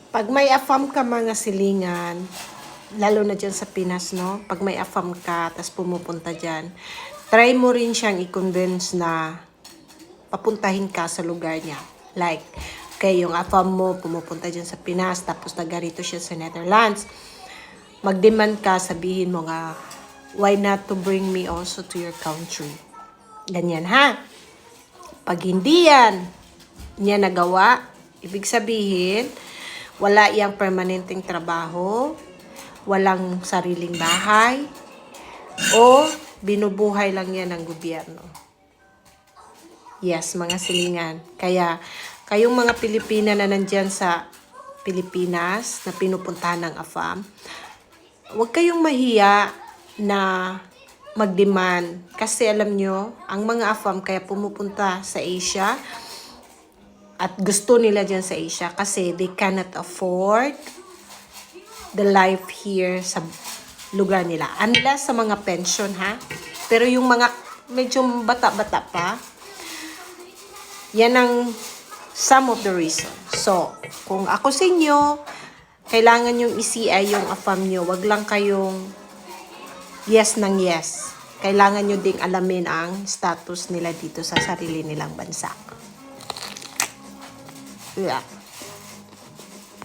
Pag may AFAM ka mga silingan, lalo na dyan sa Pinas, no? Pag may AFAM ka, tas pumupunta dyan, try mo rin siyang i-convince na papuntahin ka sa lugar niya. Like, okay, yung AFAM mo pumupunta dyan sa Pinas, tapos nagarito siya sa Netherlands. Mag-demand ka, sabihin mo nga, why not to bring me also to your country? Ganyan, ha? Pag hindi yan, niya nagawa, ibig sabihin, wala iyang permanenteng trabaho, walang sariling bahay, o binubuhay lang yan ng gobyerno. Yes, mga silingan. Kaya, kayong mga Pilipina na nandyan sa Pilipinas, na pinupuntahan ng AFAM, huwag kayong mahiya na mag-demand. Kasi alam nyo, ang mga AFAM kaya pumupunta sa Asia, at gusto nila dyan sa Asia kasi they cannot afford the life here sa lugar nila. Unless sa mga pension, ha? Pero yung mga medyo bata-bata pa, yan ang some of the reason. So, kung ako sa inyo, kailangan yung i-CI yung AFAM nyo. Wag lang kayong yes ng yes. Kailangan nyo ding alamin ang status nila dito sa sarili nilang bansa. Yeah.